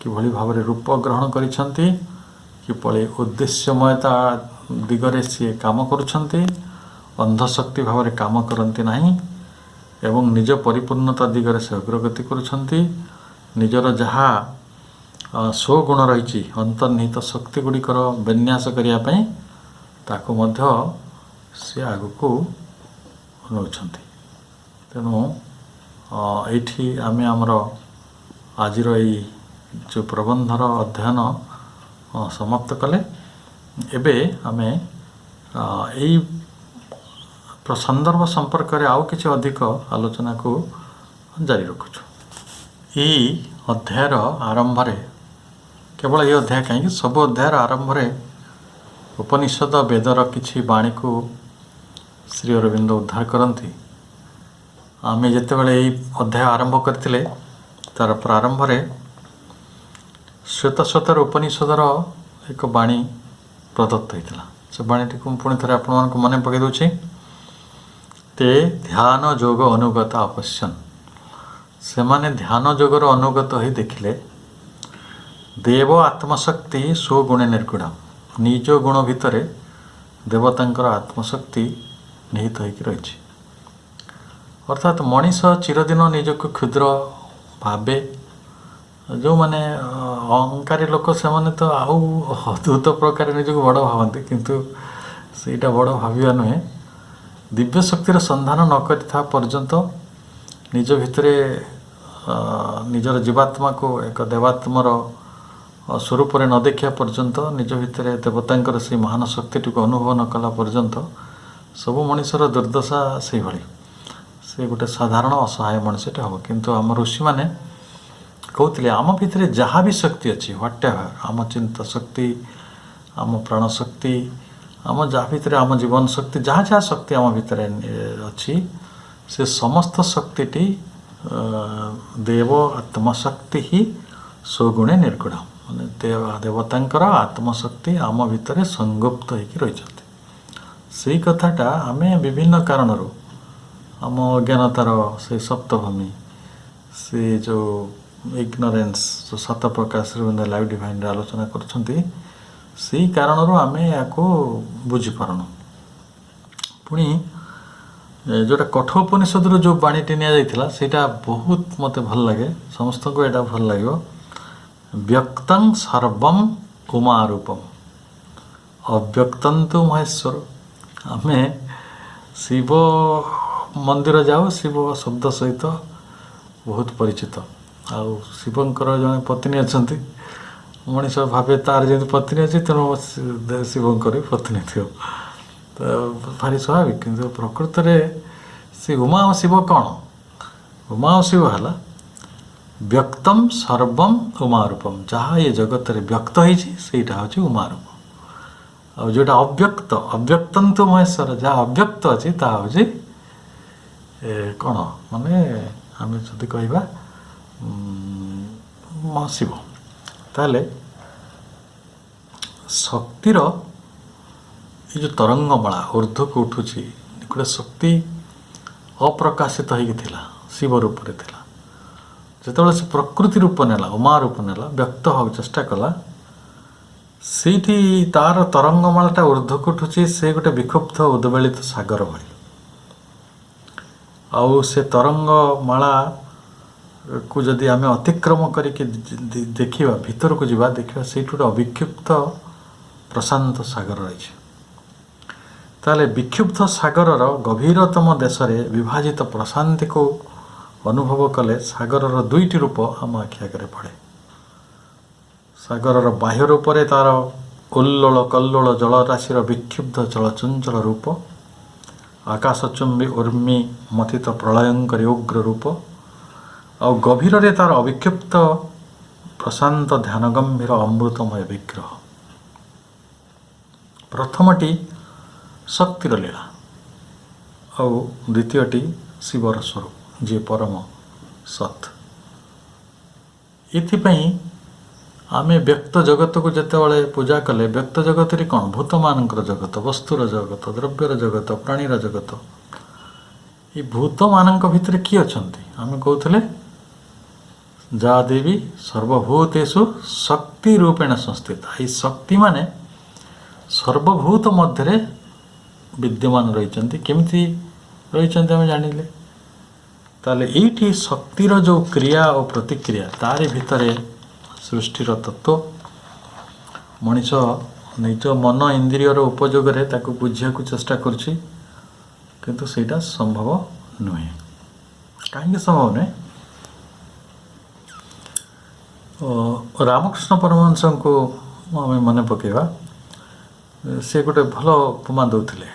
କିଭଳି ଭାବରେ ରୂପ ଗ୍ରହଣ କରିଛନ୍ତି, କିଭଳି ଉଦ୍ଦେଶ୍ୟମୟତା ଦିଗରେ ସିଏ କାମ କରୁଛନ୍ତି, ଅନ୍ଧଶକ୍ତି ଭାବରେ କାମ କରନ୍ତି ନାହିଁ ଏବଂ ନିଜ ପରିପୂର୍ଣ୍ଣତା ଦିଗରେ ସେ ଅଗ୍ରଗତି କରୁଛନ୍ତି। ନିଜର ଯାହା ସ୍ୱଗୁଣ ରହିଛି ଅନ୍ତର୍ନିହିତ ଶକ୍ତି ଗୁଡ଼ିକର ବିନ୍ୟାସ କରିବା ପାଇଁ ତାକୁ ମଧ୍ୟ ସେ ଆଗକୁ ନେଉଛନ୍ତି। ତେଣୁ ଏଇଠି ଆମେ ଆମର ଆଜିର ଏଇ ଯେଉଁ ପ୍ରବନ୍ଧର ଅଧ୍ୟୟନ ସମାପ୍ତ କଲେ। ଏବେ ଆମେ ଏଇ ସନ୍ଦର୍ଭ ସମ୍ପର୍କରେ ଆଉ କିଛି ଅଧିକ ଆଲୋଚନାକୁ ଜାରି ରଖୁଛୁ। ଏଇ ଅଧ୍ୟାୟର ଆରମ୍ଭରେ, କେବଳ ଏହି ଅଧ୍ୟାୟ କାହିଁକି, ସବୁ ଅଧ୍ୟାୟର ଆରମ୍ଭରେ ଉପନିଷଦ ବେଦର କିଛି ବାଣୀକୁ ଶ୍ରୀ ଅରବିନ୍ଦ ଉଦ୍ଧାର କରନ୍ତି। ଆମେ ଯେତେବେଳେ ଏଇ ଅଧ୍ୟାୟ ଆରମ୍ଭ କରିଥିଲେ ତାର ପ୍ରାରମ୍ଭରେ ଶ୍ୱେତସ୍ୱତର ଉପନିଷଦର ଏକ ବାଣୀ ପ୍ରଦତ୍ତ ହୋଇଥିଲା। ସେ ବାଣୀଟିକୁ ମୁଁ ପୁଣି ଥରେ ଆପଣମାନଙ୍କୁ ମନେ ପକାଇ ଦେଉଛି। ତେ ଧ୍ୟାନ ଯୋଗ ଅନୁଗତ ଅପଶ୍ୟନ୍, ସେମାନେ ଧ୍ୟାନ ଯୋଗର ଅନୁଗତ ହୋଇ ଦେଖିଲେ ଦେବ ଆତ୍ମଶକ୍ତି ସ୍ୱଗୁଣେ ନିର୍ଗୁଣ, ନିଜ ଗୁଣ ଭିତରେ ଦେବତାଙ୍କର ଆତ୍ମଶକ୍ତି ନିହିତ ହୋଇକି ରହିଛି। ଅର୍ଥାତ୍ ମଣିଷ ଚିରଦିନ ନିଜକୁ କ୍ଷୁଦ୍ର ଭାବେ। ଯେଉଁମାନେ ଅହଙ୍କାରୀ ଲୋକ ସେମାନେ ତ ଆଉ ଅଦ୍ଭୁତ ପ୍ରକାର ନିଜକୁ ବଡ଼ ଭାବନ୍ତି, କିନ୍ତୁ ସେଇଟା ବଡ଼ ଭାବିବା ନୁହେଁ। ଦିବ୍ୟ ଶକ୍ତିର ସନ୍ଧାନ ନ କରିଥିବା ପର୍ଯ୍ୟନ୍ତ, ନିଜ ଭିତରେ ନିଜର ଜୀବାତ୍ମାକୁ ଏକ ଦେବାତ୍ମର ସ୍ୱରୂପରେ ନ ଦେଖିବା ପର୍ଯ୍ୟନ୍ତ, ନିଜ ଭିତରେ ଦେବତାଙ୍କର ସେହି ମହାନ ଶକ୍ତିଟିକୁ ଅନୁଭବ ନ କଲା ପର୍ଯ୍ୟନ୍ତ ସବୁ ମଣିଷର ଦୁର୍ଦ୍ଦଶା ସେଇଭଳି। ସେ ଗୋଟେ ସାଧାରଣ ଅସହାୟ ମଣିଷଟେ ହେବ। କିନ୍ତୁ ଆମ ଋଷିମାନେ କହୁଥିଲେ ଆମ ଭିତରେ ଯାହା ବି ଶକ୍ତି ଅଛି, ହ୍ୱାଟ୍ ଏଭର୍, ଆମ ଚିନ୍ତା ଶକ୍ତି, ଆମ ପ୍ରାଣ ଶକ୍ତି, ଆମ ଯାହା ଭିତରେ ଆମ ଜୀବନ ଶକ୍ତି, ଯାହା ଯାହା ଶକ୍ତି ଆମ ଭିତରେ ଅଛି, ସେ ସମସ୍ତ ଶକ୍ତିଟି ଦେବ ଆତ୍ମଶକ୍ତି ହିଁ ସ୍ୱଗୁଣେ ନିର୍ଗୁଣ, ମାନେ ଦେବତାଙ୍କର ଆତ୍ମଶକ୍ତି ଆମ ଭିତରେ ସଂଗୁପ୍ତ ହେଇକି ରହିଛନ୍ତି। ସେଇ କଥାଟା ଆମେ ବିଭିନ୍ନ କାରଣରୁ, ଆମ ଅଜ୍ଞାନତାର ସେଇ ସପ୍ତଭୂମି, ସେ ଯେଉଁ ଇଗ୍ନୋରେନ୍ସ, ଯେଉଁ ସାତ ପ୍ରକାର ଶ୍ରୀବୃନ୍ଦ ଲାଇଭ୍ ଡିଭାଇନ୍ରେ ଆଲୋଚନା କରୁଛନ୍ତି, ସେଇ କାରଣରୁ ଆମେ ୟାକୁ ବୁଝିପାରୁନୁ। ପୁଣି ଯେଉଁଟା କଠୋପନିଷଦରୁ ଯେଉଁ ବାଣୀଟି ନିଆଯାଇଥିଲା ସେଇଟା ବହୁତ ମୋତେ ଭଲ ଲାଗେ, ସମସ୍ତଙ୍କୁ ଏଇଟା ଭଲ ଲାଗିବ। ବ୍ୟକ୍ତଂ ସର୍ବମ୍ ଉମାରୂପମ୍ ଅବ୍ୟକ୍ତନ୍ତୁ ମହେଶ୍ୱର। ଆମେ ଶିବ ମନ୍ଦିର ଯାଉ, ଶିବ ଶବ୍ଦ ସହିତ ବହୁତ ପରିଚିତ। ଆଉ ଶିବଙ୍କର ଜଣେ ପତ୍ନୀ ଅଛନ୍ତି, ମଣିଷ ଭାବେ ତାର ଯେମିତି ପତ୍ନୀ ଅଛି ତେଣୁ ଶିବଙ୍କର ବି ପତ୍ନୀ ଥିବ, ତ ଭାରି ସ୍ୱାଭାବିକ। କିନ୍ତୁ ପ୍ରକୃତରେ ସେ ଉମା ଓ ଶିବ କ'ଣ? ଉମା ଓ ଶିବ ହେଲା ବ୍ୟକ୍ତମ୍ ସର୍ବମ୍ ଉମାରୂପମ୍, ଯାହା ଏ ଜଗତରେ ବ୍ୟକ୍ତ ହେଇଛି ସେଇଟା ହେଉଛି ଉମାରୂପ। ଆଉ ଯେଉଁଟା ଅବ୍ୟକ୍ତ, ଅବ୍ୟକ୍ତନ୍ତୁ ମହେଶ୍ୱର, ଯାହା ଅବ୍ୟକ୍ତ ଅଛି ତାହା ହେଉଛି କ'ଣ, ମାନେ ଆମେ ଯଦି କହିବା ଶିବ। ତାହେଲେ ଶକ୍ତିର ଏ ଯେଉଁ ତରଙ୍ଗମାଳା ଉର୍ଦ୍ଧ୍ୱକୁ ଉଠୁଛି, ଗୋଟେ ଶକ୍ତି ଅପ୍ରକାଶିତ ହେଇକି ଥିଲା, ଶିବ ରୂପରେ ଥିଲା। ଯେତେବେଳେ ସେ ପ୍ରକୃତି ରୂପ ନେଲା, ଉମା ରୂପ ନେଲା, ବ୍ୟକ୍ତ ହେବାକୁ ଚେଷ୍ଟା କଲା, ସେଇଠି ତାର ତରଙ୍ଗମାଳାଟା ଉର୍ଦ୍ଧ୍ୱକୁ ଉଠୁଛି, ସେ ଗୋଟେ ବିକ୍ଷୁବ୍ଧ ଉଦ୍ବେଳିତ ସାଗର ଭଳି। ଆଉ ସେ ତରଙ୍ଗମାଳାକୁ ଯଦି ଆମେ ଅତିକ୍ରମ କରିକି ଦେଖିବା, ଭିତରକୁ ଯିବା, ଦେଖିବା ସେଇଠି ଗୋଟେ ଅବିକ୍ଷୁବ୍ଧ ପ୍ରଶାନ୍ତ ସାଗର ରହିଛି। ତାହେଲେ ବିକ୍ଷୁବ୍ଧ ସାଗରର ଗଭୀରତମ ଦେଶରେ ବିଭାଜିତ ପ୍ରଶାନ୍ତିକୁ ଅନୁଭବ କଲେ ସାଗରର ଦୁଇଟି ରୂପ ଆମ ଆଖି ଆଗରେ ପଡ଼େ। ସାଗରର ବାହ୍ୟ ରୂପରେ ତା'ର ଉଲ୍ଲୋଳ କଲ୍ଲୋଳ ଜଳରାଶିର ବିକ୍ଷୁବ୍ଧ ଚଳଚଞ୍ଚଳ ରୂପ, ଆକାଶଚୁମ୍ବୀ ଉର୍ମି ମଥିତ ପ୍ରଳୟଙ୍କରୀ ଉଗ୍ର ରୂପ, ଆଉ ଗଭୀରରେ ତା'ର ଅବିକ୍ଷୁବ୍ଧ ପ୍ରଶାନ୍ତ ଧ୍ୟାନଗମ୍ଭୀର ଅମୃତମୟ ବିଗ୍ରହ। ପ୍ରଥମଟି ଶକ୍ତିର ଲୀଳା, ଆଉ ଦ୍ୱିତୀୟଟି ଶିବର ସ୍ୱରୂପ, ଯିଏ ପରମ ସତ୍। ଏଥିପାଇଁ आमे व्यक्त जगत को जेतेबेले पूजा कले व्यक्त जगत रे कौन भूत मानकर जगत वस्तुर जगत द्रव्यर जगत प्राणीर जगत ये भूत मानक भितर किए अछंती आमे कहउतले जा देवी सर्वभूतेषु शक्ति रूपेण संस्थिता ये शक्ति माने सर्वभूत मध्य विद्यमान रही केमिति रही आम जानिले ताले एठी शक्तिर जो क्रिया और प्रतिक्रिया तारि भितरे सृष्टिर तत्व मनीष निज मन इंद्रियर उपयोग ताकू बुझिया को चेष्टा करुछि किंतु सेटा संभव नुहे कहीं संभव नुहे रामकृष्ण परमहंस को आम मन पकेवा से गोटे भल उपमा दौले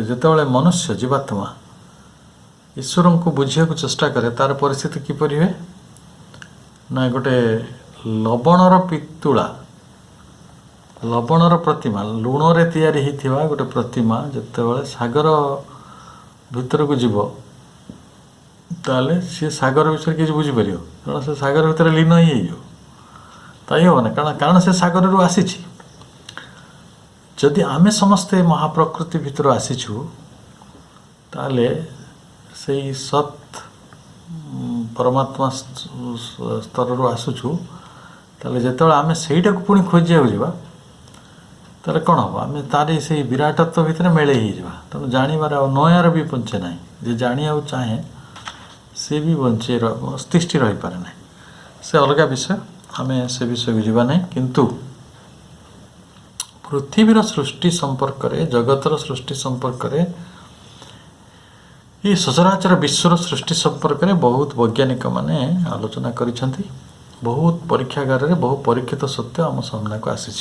जितेबाला मनुष्य जीवात्मा ईश्वर को बुझिया को चेष्टा करे तार परिस्थिति किपरि हुए ना गोटे लवणर पितुला लवणर प्रतिमा लुण रे तैयारी होइथिबा गोटे प्रतिमा जितेबाला सागर भीतर को जीव ताले सी सागर विषय किसी बुझीपर कारण से सागर भितर लीन हो ताई हे ना कारण से सागर रु आसी जदि आमे समस्ते महाप्रकृति भितर आसीछु ताले से सत परमात्मा स्तर रु आसुछु ताले जेतेबेले आमे सेटा को पुणी खोजिया जावा ताले कौन हम आम तारी से विराटत्व भितर मेले ही जावा तेणु जानिबार आ नयार भी बंचे ना जे जानिया चाहे से भी बंचे तिष्ठि रही पारे ना से अलग विषय आम से विषय को जीवा ना किंतु पृथ्वीर सृष्टि संपर्क रे जगतर सृष्टि संपर्क रे ये सचराचर विश्वर सृष्टि संपर्क रे बहुत वैज्ञानिक माने आलोचना करिसेंती बहुत परीक्षागार रे बहु परीक्षित सत्य आम सामना को आसी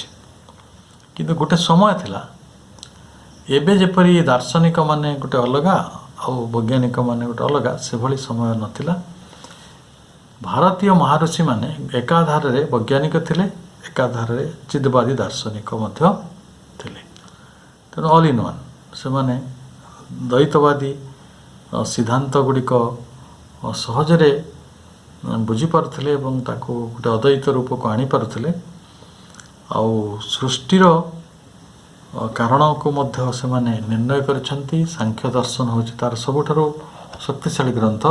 किंतु गोटे समय थिला एबे जेपरी दार्शनिक माने गोटे अलगा आ वैज्ञानिक माने गोटे अलगा से भली समय नथिला भारतीय महाऋषि माने एकाधार रे वैज्ञानिक थिले एकाधार रे चिदवादी दार्शनिक मध्य थिले तेणु ऑल इन वन से माने द्वैतवादी सिद्धांत गुड़िक सहजरे बुझी पारुथिले एवं ताको गोटे अद्वैत रूप को आनी पारुथिले आउ सृष्टिर कारण को मध्य से माने निर्णय करिसेंती सांख्य दर्शन होछि तार सबुठारु शक्तिशाली ग्रंथ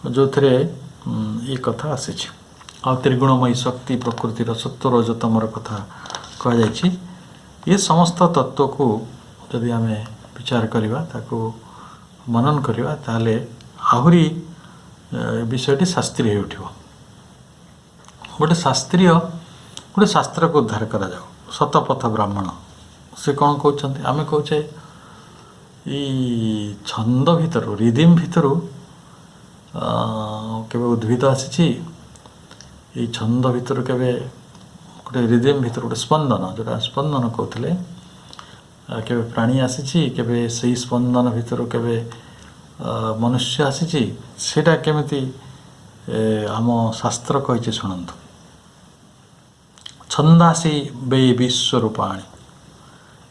जो थे ये कथा आसी आ त्रिगुणमयी शक्ति प्रकृतिर सत्व रजतमर कथा कह जाइछि ये समस्त तत्व को यदि आम विचार करवा ताको मनन करवा ताले आहुरी विषयटी शास्त्रीय हो उठिबो गोटे शास्त्र को उद्धार करा जाओ शतपथ ब्राह्मण से कौन कहते आम कहे ये छंद भितर रिदिम भितर केवे उद्भिद आसी ये छंद भितर केवे गोटे रिदिम भितर गोटे स्पंदन जोटा स्पंदन कहते केवे प्राणी आसी केवे सही स्पंदन भितर केवे मनुष्य आसी सेटा केमिति आम शास्त्र कही शुणु छंदासी बे विश्वरूपाणी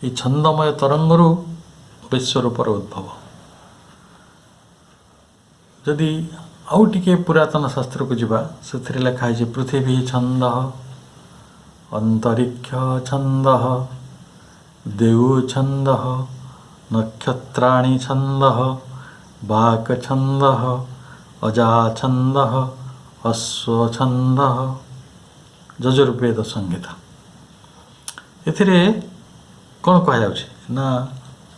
ये छंदमय तरंगरु विश्वरूपर उद्भव जदि आउ टिके पुरातन शास्त्र को जीवा से लिखाई पृथ्वी छंद अंतरिक्ष छंद देव छंद नक्षत्राणि छंद बाक छंद अजा छंद अश्व छंद यजुर्वेद संहिता एथिरे कौन कह ना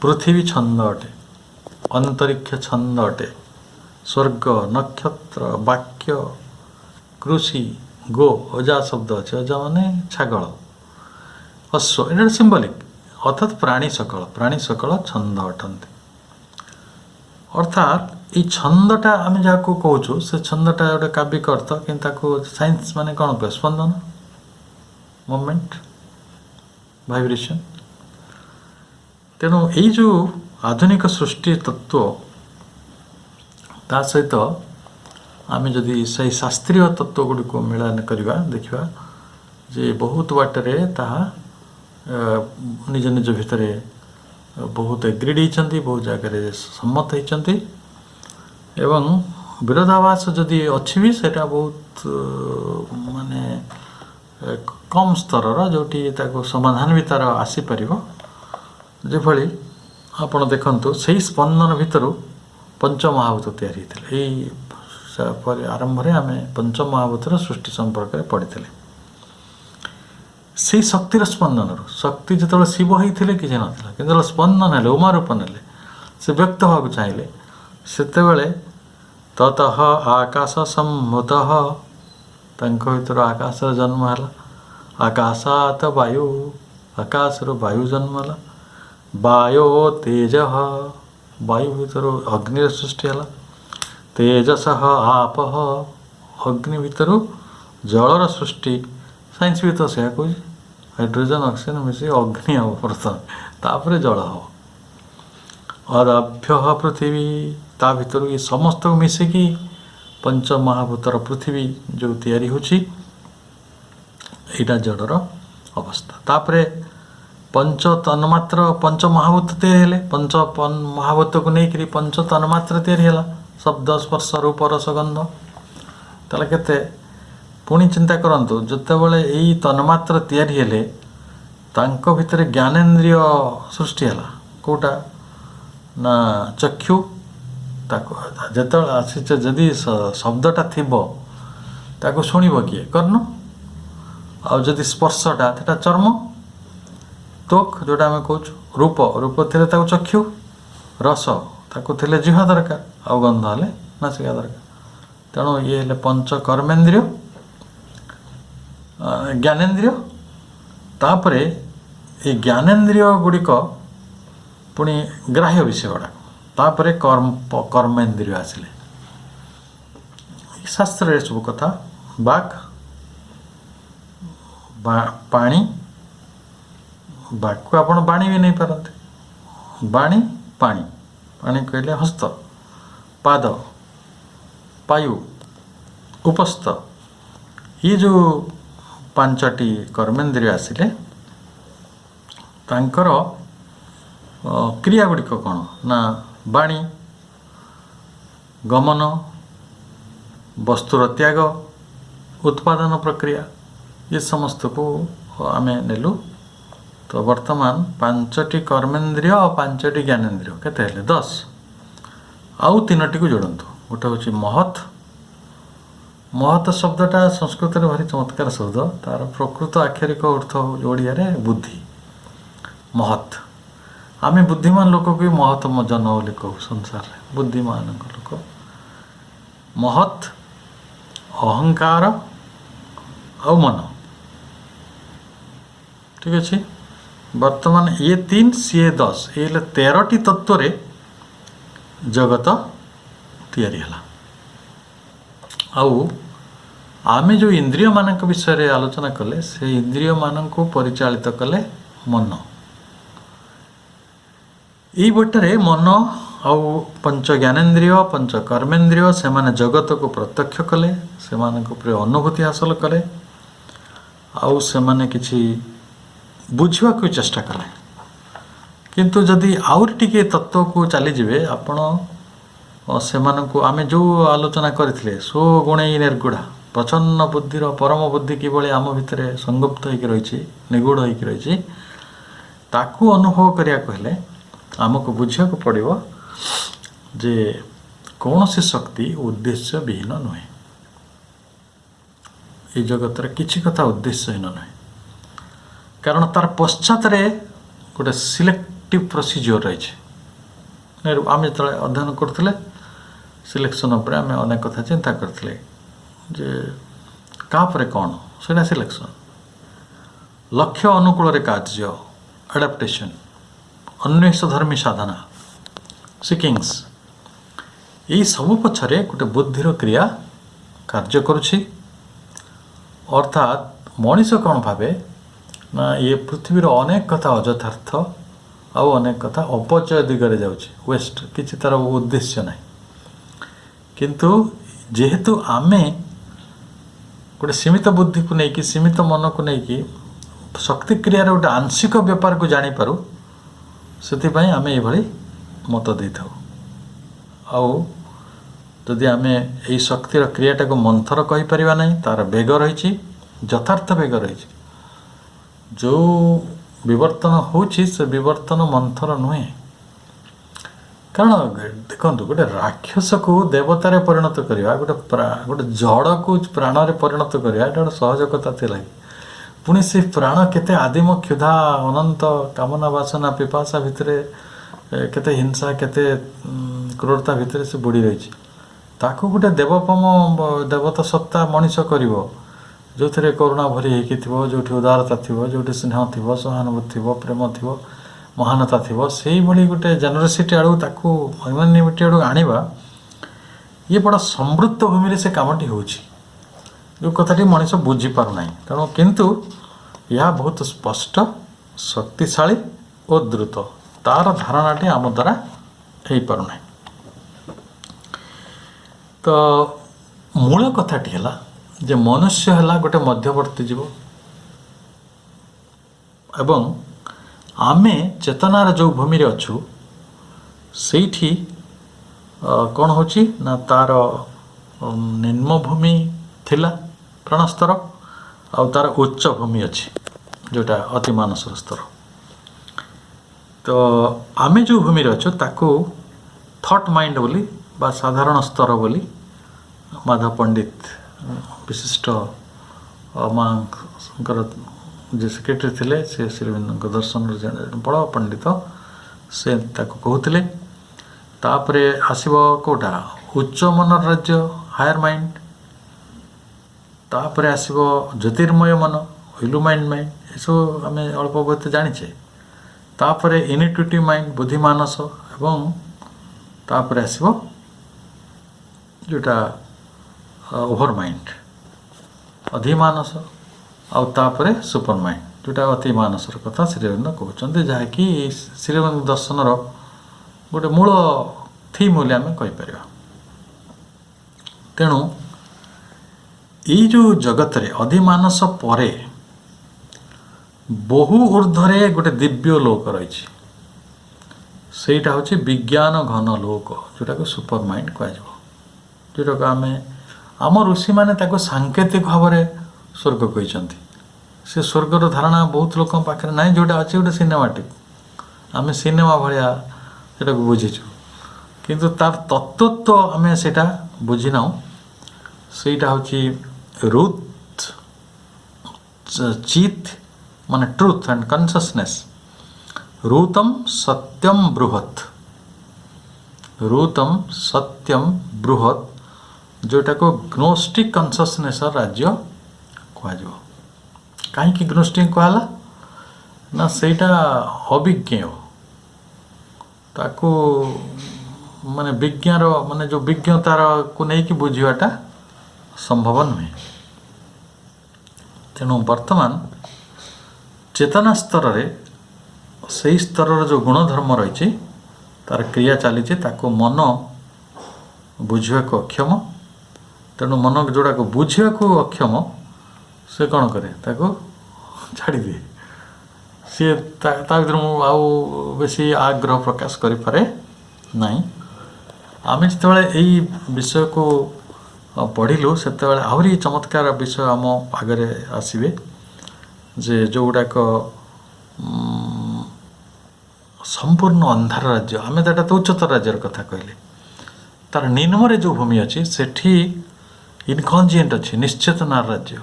पृथ्वी छंद अटे अंतरिक्ष छंद अटे स्वर्ग नक्षत्र वाक्य कृषि गो अजा शब्द अच्छे अजा माने छागल अश्व ये सिंबलिक अर्थात प्राणी सकल छंद अटंती अर्थात ये छंदटा आम जहाँ कहूँ से छंदटा गोटे काव्यिक अर्थ कि साइंस माने कौन कह स्पंदन मूवमेंट वाइब्रेशन तेणु यही जो आधुनिक सृष्टि तत्व ता सहित आम जदि सही शास्त्रीय तत्व गुड़ी को मिलान करवा देखा जे बहुत बाटरे ताहा निज निज भितर बहुत एग्रीड होती बहुत जगह सम्मत होती एवं विरोधाभास जदि अच्छी भी सेटा बहुत माने कम स्तर जोटी समाधान भी तार आसीपर जेभली आपण देखंतु से स्पंदन भितर पंचमहाभूत या आरंभ में आम पंचमहाभूतर सृष्टि संपर्क में पढ़ी से शक्तिर स्पंदन शक्ति जो शिव होते किसी नाला कि स्पंदन है उमा रूप ने से व्यक्त होगा चाहिए से ततः आकाश सम्भूत भर आकाश जन्म है आकाशात वायु आकाश वायु जन्म है वायो तेज वायु भर अग्नि सृष्टि है तेजस आप अग्नि भर जलर सृष्टि साइंस भी तो से कह हाइड्रोजन ऑक्सीजन मिसी अग्नि हम प्रथम तापर जल हम और अभ्य पृथ्वी ता भर ये समस्त को मिसिकी पंचमहाभूतर पृथ्वी जो तैयारी होची एटा जड़र अवस्था तापरे पंच तन्मात्र पंच महाभूत तैयारी पंच महाभूत को लेकर पंच तन्मात्र तैयारी है शब्द स्पर्श रूप रस गंध ताले केते पुणी चिंता करंतु जतेबेले यही तन्मात्र तैयारी हेले तांको भितर ज्ञानेन्द्रिय सृष्टि है कोटा ना चक्षु जिते आसी जदि शब्दटा थिबो ताको शुणिब किए कर्ण आदि स्पर्शटा सेटा चर्म त्वक जोटा आम कहूँ रूप रूप थे चक्षु रस ताको थे जिह्वा दरकार आ गंध हेले नासिका दरकार तेणु ये हेले पंच कर्मेन्द्रिय ज्ञानेन्द्रिय तापरे ये ज्ञानेन्द्रिय गुड़िक पुणी ग्राह्य विषय गुड़ा तापरे कर्मेन्द्रिय आसिले शास्त्र सब कथा बाक पानी बाक को आपण बाणी भी नहीं पारते बाणी पानी पानी कहले हस्त पाद पायु उपस्थ ये जो पांचटी कर्मेन्द्रिय आसिले तांकर क्रिया गुड़िक कौन ना बाणी गमन वस्तुर त्याग उत्पादन प्रक्रिया ये समस्त को आम नेलु तो वर्तमान पांचटी कर्मेन्द्रिय और पांचटी ज्ञानेन्द्रिय केते हेले 10 आउ तीनटी को जोड़तु गोटे हूँ महत महत शब्दटा संस्कृत में भारी चमत्कार शब्द तार प्रकृत आक्षरिक अर्थ ओडिया रे बुद्धि महत आम बुद्धिमान लोक को महत जन बोली कहू संसार में बुद्धिमान लोक महत अहंकार आ मन ठीक अच्छे वर्तमान ये 3 सी 10 ये 13टी तत्व रे जगत तैयारी है आउ आमे जो इंद्रिय मानक विषय रे आलोचना कले से इंद्रिय मानक को परिचालित कले मन यही बटरे मन आउ पंच ज्ञानेन्द्रिय पंच कर्मेन्द्रिय से माने जगत को प्रत्यक्ष कले से मानक ऊपर अनुभूति हासिल कले आउ से माने किछि बुझवा को चेष्टा कले किंतु जदि आउर टिके तत्व को चली जिवे आपण से मानक आमे जो आलोचना करथिले सो गुणे निर्गुणा प्रचन्न बुद्धिर परम बुद्धि किभଳି आम भितर संगुप्त होइक रहिछि निगूढ़ होइक रहिछि ताकू अनुभव करिया कहले आमको बुझिया को पड़िबो जे कौनसी शक्ति उद्देश्य विहीन नुहे ये जगत रे किछि कथा उद्देश्यहीन नुहे कारण तार पश्चात रे गोटे सिलेक्टिव प्रोसीजर रही आम जो अध्ययन करते सिलेक्शन उपर आम अनेक कथा चिंता करते जे कापर कौन से सिलेक्शन लक्ष्य अनुकूल कार्य एडाप्टेशन अन्वेष धर्मी साधना सिकिंग्स यही सब पछरे गोटे बुद्धिर क्रिया कार्य करुछि अर्थात मनीष कौन भावे ना ये पृथ्वीर अनेक कथा अयथार्थ आउ अनेक कथा अपचय दिगरे जाउछि वेस्ट किछि तार उद्देश्य नाही किंतु जेहेतु आमे गोटे सीमित बुद्धि को लेकिन सीमित मन को लेकिन शक्ति क्रियार गोटे आंशिक व्यापार को जानीपारू से आम ये मत दे था आदि आम यही शक्तिर क्रियाटा को मंथर कहीपर ना तार बेग रही ଯଥାର୍ଥ ବେଗ ରହିଛି। ଯେଉଁ ବିବର୍ତ୍ତନ ହେଉଛି ସେ ବିବର୍ତ୍ତନ ମନ୍ଥର ନୁହେଁ। କାରଣ ଦେଖନ୍ତୁ, ଗୋଟେ ରାକ୍ଷସକୁ ଦେବତାରେ ପରିଣତ କରିବା, ଗୋଟେ ଜଡ଼କୁ ପ୍ରାଣରେ ପରିଣତ କରିବା, ଏଇଟା ଗୋଟେ ସହଜ କଥା ଥିଲା କି? ପୁଣି ସେ ପ୍ରାଣ କେତେ ଆଦିମ କ୍ଷୁଧା, ଅନନ୍ତ କାମନା, ବାସନା, ପିପାସା ଭିତରେ, କେତେ ହିଂସା, କେତେ କ୍ରୂରତା ଭିତରେ ସେ ବୁଡ଼ି ରହିଛି। ତାକୁ ଗୋଟେ ଦେବତା ସତ୍ତା ମଣିଷ କରିବ, ଯେଉଁଥିରେ କରୁଣା ଭରି ହେଇକି ଥିବ, ଯେଉଁଠି ଉଦାରତା ଥିବ, ଯେଉଁଠି ସ୍ନେହ ଥିବ, ସହାନୁଭୂତି ଥିବ, ପ୍ରେମ ଥିବ, ମହାନତା ଥିବ, ସେଇଭଳି ଗୋଟେ ଜେନେରସିଟି ଆଡ଼କୁ, ତାକୁ ହ୍ୟୁମାନିଟି ଆଡ଼କୁ ଆଣିବା, ଇଏ ବଡ଼ ସମୃଦ୍ଧ ଭୂମିରେ ସେ କାମଟି ହେଉଛି, ଯେଉଁ କଥାଟି ମଣିଷ ବୁଝିପାରୁନାହିଁ। ତେଣୁ କିନ୍ତୁ ଏହା ବହୁତ ସ୍ପଷ୍ଟ, ଶକ୍ତିଶାଳୀ ଓ ଦ୍ରୁତ। ତା'ର ଧାରଣାଟି ଆମ ଦ୍ୱାରା ହେଇପାରୁନାହିଁ। ତ ମୂଳ କଥାଟି ହେଲା ଯେ ମନୁଷ୍ୟ ହେଲା ଗୋଟେ ମଧ୍ୟବର୍ତ୍ତୀ ଜୀବ, ଏବଂ ଆମେ ଚେତନାର ଯେଉଁ ଭୂମିରେ ଅଛୁ ସେଇଠି କ'ଣ ହେଉଛି ନା, ତା'ର ନିମ୍ନ ଭୂମି ଥିଲା ପ୍ରାଣସ୍ତର, ଆଉ ତା'ର ଉଚ୍ଚ ଭୂମି ଅଛି ଯେଉଁଟା ଅତି ମାନସର ସ୍ତର। ତ ଆମେ ଯେଉଁ ଭୂମିରେ ଅଛୁ ତାକୁ ଥଟ୍ ମାଇଣ୍ଡ ବୋଲି ବା ସାଧାରଣ ସ୍ତର ବୋଲି ମାଧବ ପଣ୍ଡିତ, ବିଶିଷ୍ଟ ମାଙ୍କର ଯେ ସେକ୍ରେଟାରୀ ଥିଲେ, ସେ ଶ୍ରୀବିନ୍ଦୁଙ୍କ ଦର୍ଶନର ଜଣେ ବଡ଼ ପଣ୍ଡିତ, ସେ ତାକୁ କହୁଥିଲେ। ତାପରେ ଆସିବ କେଉଁଟା, ଉଚ୍ଚ ମନର ରାଜ୍ୟ, ହାୟର ମାଇଣ୍ଡ। ତାପରେ ଆସିବ ଜ୍ୟୋତିର୍ମୟ ମନ, ଇଲୁମାଇଣ୍ଡ ମାଇଣ୍ଡ, ଏସବୁ ଆମେ ଅଳ୍ପ ବହୁତ ଜାଣିଛେ। ତାପରେ ଇନିଟ୍ୟୁଟିଭ୍ ମାଇଣ୍ଡ, ବୁଦ୍ଧିମାନସ, ଏବଂ ତାପରେ ଆସିବ ଯେଉଁଟା ଓଭର ମାଇଣ୍ଡ, ଅଧିମାନସ, ଆଉ ତାପରେ ସୁପର ମାଇଣ୍ଡ, ଯେଉଁଟା ଅତି ମାନସର କଥା ଶ୍ରୀଅରବିନ୍ଦ କହୁଛନ୍ତି, ଯାହାକି ଶ୍ରୀଅରବିନ୍ଦ ଦର୍ଶନର ଗୋଟେ ମୂଳ ଥିମ୍ ବୋଲି ଆମେ କହିପାରିବା। ତେଣୁ ଏଇ ଯେଉଁ ଜଗତରେ ଅଧିମାନସ ପରେ ବହୁ ଉର୍ଦ୍ଧ୍ୱରେ ଗୋଟେ ଦିବ୍ୟ ଲୋକ ରହିଛି, ସେଇଟା ହେଉଛି ବିଜ୍ଞାନ ଘନ ଲୋକ, ଯେଉଁଟାକୁ ସୁପର ମାଇଣ୍ଡ କୁହାଯିବ। ଯେଉଁଟାକୁ ଆମ ଋଷିମାନେ ତାକୁ ସାଙ୍କେତିକ ଭାବରେ ସ୍ୱର୍ଗ କହିଛନ୍ତି। ସେ ସ୍ୱର୍ଗର ଧାରଣା ବହୁତ ଲୋକଙ୍କ ପାଖରେ ନାହିଁ, ଯେଉଁଟା ଅଛି ଗୋଟେ ସିନେମାଟିକ୍, ଆମେ ସିନେମା ଭଳିଆ ସେଟାକୁ ବୁଝିଛୁ, କିନ୍ତୁ ତାର ତତ୍ତ୍ୱ ଆମେ ସେଇଟା ବୁଝିନାହୁଁ। ସେଇଟା ହେଉଛି ରୁଥ୍, ଚିତ୍ ମାନେ ଟ୍ରୁଥ୍ ଆଣ୍ଡ କନସିୟସନେସ୍, ରୁତମ୍ ସତ୍ୟମ୍ ବୃହତ୍, ରୁତମ୍ ସତ୍ୟମ୍ ବୃହତ୍, ଯେଉଁଟାକୁ ଗ୍ନୋଷ୍ଟିକ୍ କନସିୟସନେସ୍ର ରାଜ୍ୟ କୁହାଯିବ। କାହିଁକି ଗ୍ନୋଷ୍ଟିକ୍ କୁହାହେଲା ନା, ସେଇଟା ଅବିଜ୍ଞେୟ, ତାକୁ ମାନେ ବିଜ୍ଞାନ ମାନେ ଯେଉଁ ବିଜ୍ଞତାରକୁ ନେଇକି ବୁଝିବାଟା ସମ୍ଭବ ନୁହେଁ। ତେଣୁ ବର୍ତ୍ତମାନ ଚେତନା ସ୍ତରରେ ସେଇ ସ୍ତରର ଯେଉଁ ଗୁଣଧର୍ମ ରହିଛି, ତାର କ୍ରିୟା ଚାଲିଛି, ତାକୁ ମନ ବୁଝିବାକୁ ଅକ୍ଷମ। ତେଣୁ ମନ ଯେଉଁଟାକୁ ବୁଝିବାକୁ ଅକ୍ଷମ, ସେ କ'ଣ କରେ, ତାକୁ ଛାଡ଼ିଦିଏ। ସିଏ ତା ଭିତରେ ମୁଁ ଆଉ ବେଶୀ ଆଗ୍ରହ ପ୍ରକାଶ କରିପାରେ ନାହିଁ। ଆମେ ଯେତେବେଳେ ଏଇ ବିଷୟକୁ ପଢ଼ିଲୁ, ସେତେବେଳେ ଆହୁରି ଚମତ୍କାର ବିଷୟ ଆମ ଆଗରେ ଆସିବେ, ଯେ ଯେଉଁଗୁଡ଼ାକ ସମ୍ପୂର୍ଣ୍ଣ ଅନ୍ଧାର ରାଜ୍ୟ, ଆମେ ତ ଏଇଟା ତ ଉଚ୍ଚତର ରାଜ୍ୟର କଥା କହିଲେ, ତାର ନିମ୍ନରେ ଯେଉଁ ଭୂମି ଅଛି ସେଠି ଇନକନଜିଏଣ୍ଟ ଅଛି, ନିଶ୍ଚେତନାର ରାଜ୍ୟ।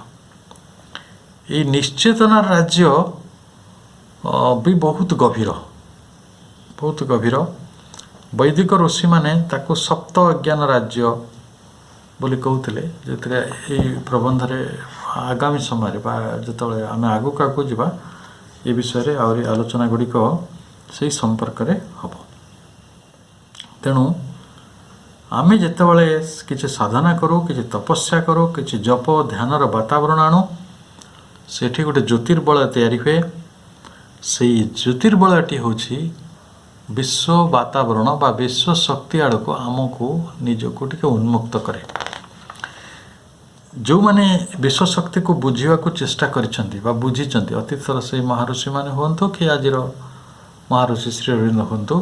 ଏଇ ନିଶ୍ଚେତନାର ରାଜ୍ୟ ବି ବହୁତ ଗଭୀର, ବହୁତ ଗଭୀର। ବୈଦିକ ଋଷିମାନେ ତାକୁ ସପ୍ତ ଅଜ୍ଞାନ ରାଜ୍ୟ ବୋଲି କହୁଥିଲେ, ଯେଉଁଥିରେ ଏଇ ପ୍ରବନ୍ଧରେ ଆଗାମୀ ସମୟରେ ବା ଯେତେବେଳେ ଆମେ ଆଗକୁ ଆଗକୁ ଯିବା, ଏ ବିଷୟରେ ଆହୁରି ଆଲୋଚନା ଗୁଡ଼ିକ ସେଇ ସମ୍ପର୍କରେ ହେବ। ତେଣୁ ଆମେ ଯେତେବେଳେ କିଛି ସାଧନା କରୁ, କିଛି ତପସ୍ୟା କରୁ, କିଛି ଜପ ଧ୍ୟାନର ବାତାବରଣ ଆଣୁ, ସେଠି ଗୋଟେ ଜ୍ୟୋତିର୍ବଳୟ ତିଆରି ହୁଏ। ସେଇ ଜ୍ୟୋତିର୍ବଳୟଟି ହେଉଛି ବିଶ୍ୱ ବାତାବରଣ ବା ବିଶ୍ୱ ଶକ୍ତି ଆଡ଼କୁ ଆମକୁ ନିଜକୁ ଟିକେ ଉନ୍ମୁକ୍ତ କରେ। ଯେଉଁମାନେ ବିଶ୍ୱ ଶକ୍ତିକୁ ବୁଝିବାକୁ ଚେଷ୍ଟା କରିଛନ୍ତି ବା ବୁଝିଛନ୍ତି, ଅତୀତର ସେଇ ମହାଋଷିମାନେ ହୁଅନ୍ତୁ କି ଆଜିର ମହାଋଷି ଶ୍ରୀଅରବିନ୍ଦ ହୁଅନ୍ତୁ,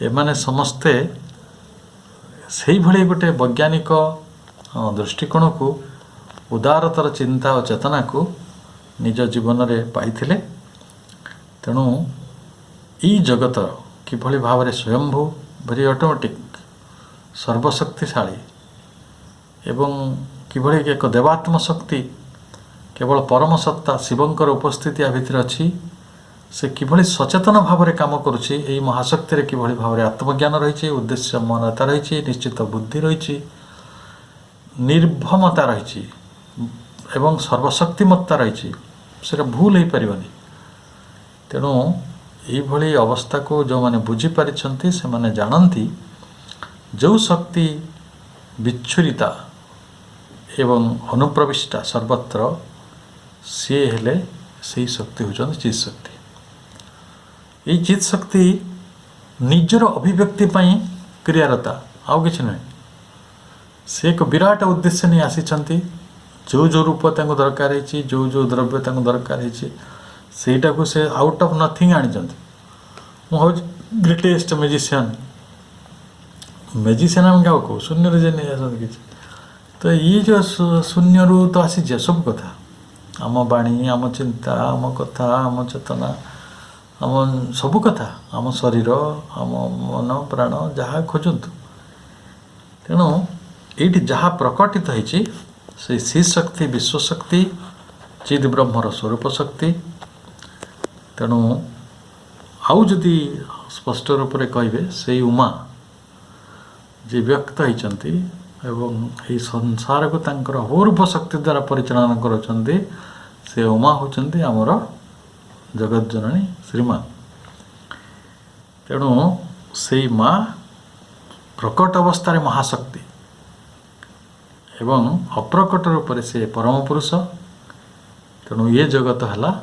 ଏମାନେ ସମସ୍ତେ ସେଇଭଳି ଗୋଟେ ବୈଜ୍ଞାନିକ ଦୃଷ୍ଟିକୋଣକୁ उदारतर चिंता और चेतना को निज जीवन में पाइथिले। तेणु ई जगत किभली भाव में स्वयंभू वेरी ऑटोमेटिक सर्वशक्तिशाली एवं किभली एक देवात्म शक्ति केवल परम सत्ता शिवंकर उपस्थिति भितर अच्छी से किभली सचेतन भाव में काम करुच्ची। यही महाशक्ति रे किभली भाव में आत्मज्ञान रही, उद्देश्य मनता रही, निश्चित बुद्धि रही, निर्भमता रही एवं सर्वशक्तिमत्ता रही, से भूल हो पारनी। तेणु यही अवस्था को जो मैंने बुझीपारी से मैंने जानती जो शक्ति विच्छुरिता एवं अनुप्रविष्टा सर्वत्र सी हेले से शक्ति होती चित शक्ति। ये चित शक्ति निजर अभिव्यक्ति क्रियारता आउ कि नुहे, से एक विराट उद्देश्य नहीं आसी जो जो रूप दरकार है, जो जो द्रव्य दरकार है, सेटा को से आउट ऑफ नथिंग आनी ग्रेटेस्ट मैजिशियन हम क्या कहू शून्य जे नहीं आसती कि। तो ये जो शून्य रू तो आसी सब कथा आम बाणी, आम चिंता, आम कथा, आम चेतना, आम सबु कथा, आम शरीर, आम मन प्राण जहाँ खोजतु। तेणु ये जहाँ प्रकटित होती से सी शक्ति विश्वशक्ति चिद ब्रह्मर स्वरूप शक्ति। तेणु आउ जदि स्पष्ट रूप से कहे से उमा जे व्यक्त होती एवं ये संसार को तांकर अपूर्व शक्ति द्वारा परिचालन करुँचे से उमा होचंती आमर जगत जननी श्रीमा। तेणु से माँ प्रकट अवस्था महाशक्ति एवं अप्रकट रूप से परम पुरुष। तेणु ये जगत है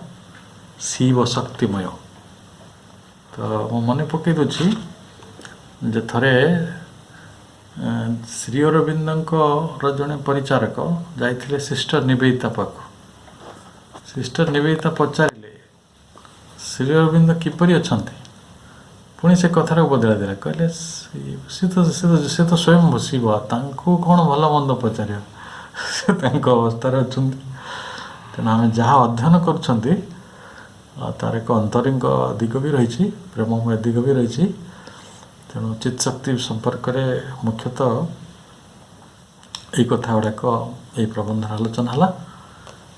शिव शक्तिमय। तो मु मन पकई दूची जे थरे श्री अरविंदर जड़े परिचारक जाइथिले सिस्टर निवेदिता पाख। सिस्टर निवेदिता पचारे श्री अरविंद किपरि अछंती, पुणी से कथार बदला देला कहले सी तो स्वयं शिव तांको कौन भल मंद पचार से अवस्था अच्छा। तेना आम जहाँ अध्ययन कर तार एक अंतरिंग दिग भी रही, प्रेममय दिग भी रही। तेणु चित शक्ति संपर्क में मुख्यतः ये कथा गुड़ाक ये प्रबंध आलोचना है।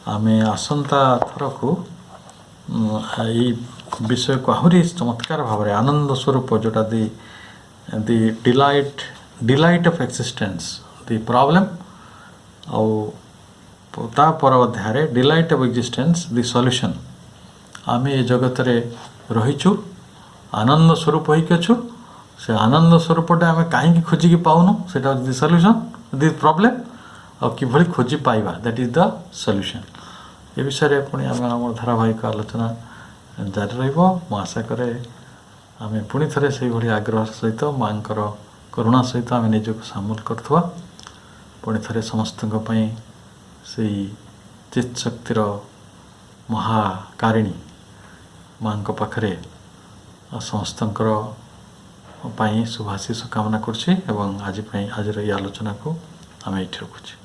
आम आसंता थर को ये विषय को आहरी चमत्कार भाव में आनंद स्वरूप जोटा the delight of existence the problem आउ पर अध्याय delight of existence the solution. आम ये जगत रे रहीचु आनंद स्वरूप होइकछु। से आनंद स्वरूपटा आम कहीं खोजिकी पाऊनु से दी सॉल्यूशन दी प्रॉब्लम और किभली खोजी पाइबा दैट इज द सॉल्यूशन। ये विषय पुणी आम आम धारावाहिक आलोचना जारी रहिबो। मु आशा करे आम पुणी थे से भाई आग्रह सहित माँ करुणा सहित आम निजक सामिल करथुआ। पुणी थे समस्त से चित शक्तिर महाकारिणी माँ पाखरे समस्तंकर शुभाशीष कामना करछि एवं आज ये आलोचना को आम ये रखुच्छे।